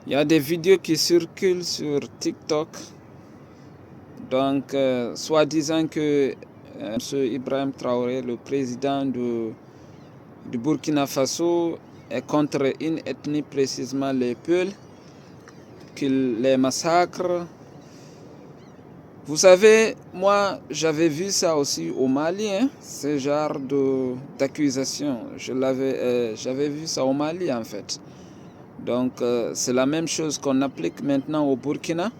Il y a des vidéos qui circulent sur TikTok, donc soi-disant que M. Ibrahim Traoré, le président du Burkina Faso, est contre une ethnie, précisément les Peuls, qu'il les massacre. Vous savez, moi j'avais vu ça aussi au Mali, ce genre d'accusation. J'avais vu ça au Mali en fait. Donc c'est la même chose qu'on applique maintenant au Burkina.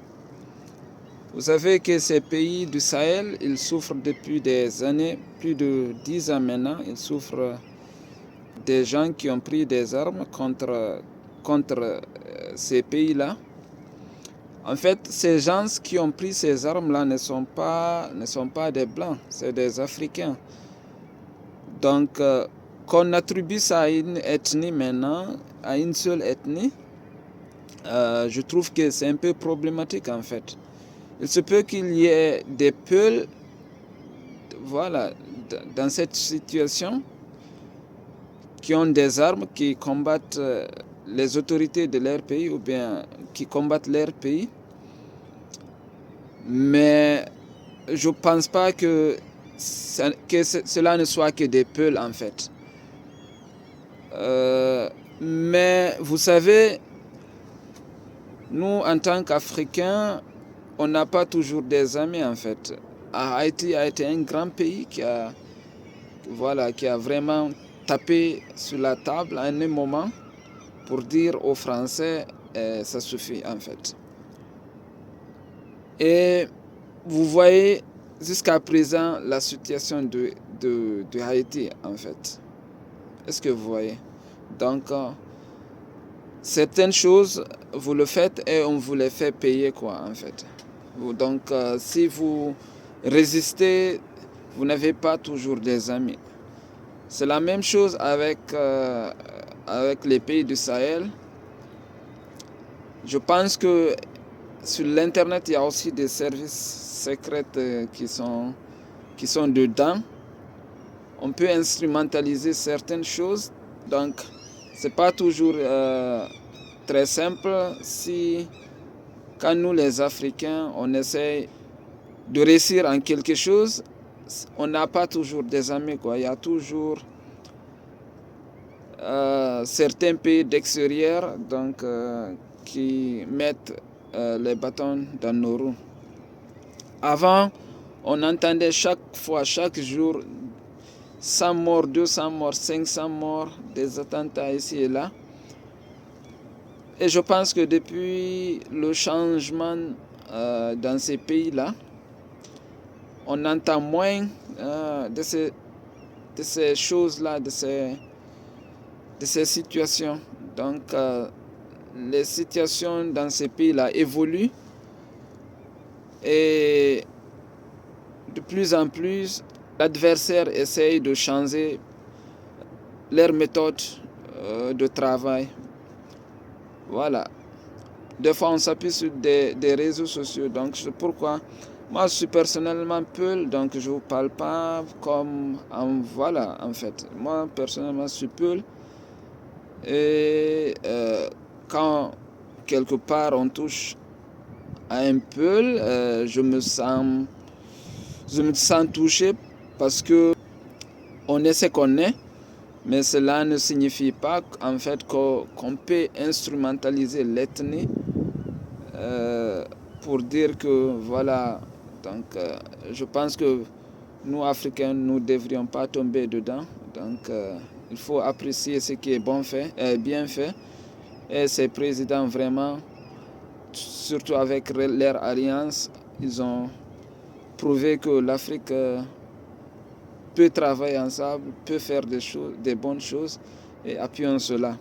Vous savez que ces pays du Sahel, ils souffrent depuis des années, plus de 10 ans maintenant, ils souffrent des gens qui ont pris des armes contre ces pays-là. En fait, ces gens qui ont pris ces armes-là ne sont pas des Blancs, c'est des Africains. Donc, qu'on attribue ça à une ethnie maintenant, à une seule ethnie, je trouve que c'est un peu problématique en fait. Il se peut qu'il y ait des Peuls, voilà, dans cette situation, qui ont des armes, qui combattent les autorités de leur pays ou bien qui combattent leur pays. Mais je ne pense pas que cela ne soit que des Peuls en fait. Mais vous savez, nous en tant qu'Africains, on n'a pas toujours des amis en fait. Haïti a été un grand pays qui a vraiment tapé sur la table à un moment pour dire aux Français, ça suffit en fait. Et vous voyez jusqu'à présent la situation de Haïti en fait. Est-ce que vous voyez? Donc, certaines choses, vous le faites et on vous les fait payer quoi en fait. Donc, si vous résistez, vous n'avez pas toujours des amis. C'est la même chose avec les pays du Sahel. Je pense que sur l'internet, il y a aussi des services secrets qui sont dedans. On peut instrumentaliser certaines choses. Donc, c'est pas toujours très simple si, quand nous les Africains, on essaie de réussir en quelque chose, on n'a pas toujours des amis, quoi. Il y a toujours certains pays d'extérieur donc, qui mettent les bâtons dans nos roues. Avant, on entendait chaque jour 100 morts, 200 morts, 500 morts, des attentats ici et là. Et je pense que depuis le changement dans ces pays-là, on entend moins de ces choses-là, de ces situations. Donc, les situations dans ces pays-là évoluent et de plus en plus, l'adversaire essaye de changer leur méthode de travail. Voilà. Des fois, on s'appuie sur des réseaux sociaux. Donc, c'est pourquoi moi, je suis personnellement Peul, donc je ne vous parle pas comme voilà, en fait. Moi, personnellement, je suis Peul. Et quand quelque part on touche à un Peul, je me sens touché parce que on est ce qu'on est. Mais cela ne signifie pas en fait qu'on peut instrumentaliser l'ethnie pour dire que voilà. Donc je pense que nous Africains, nous ne devrions pas tomber dedans. Donc il faut apprécier ce qui est bien fait. Et ces présidents vraiment, surtout avec leur alliance, ils ont prouvé que l'Afrique peut travailler ensemble, peut faire des bonnes choses et appuyons cela.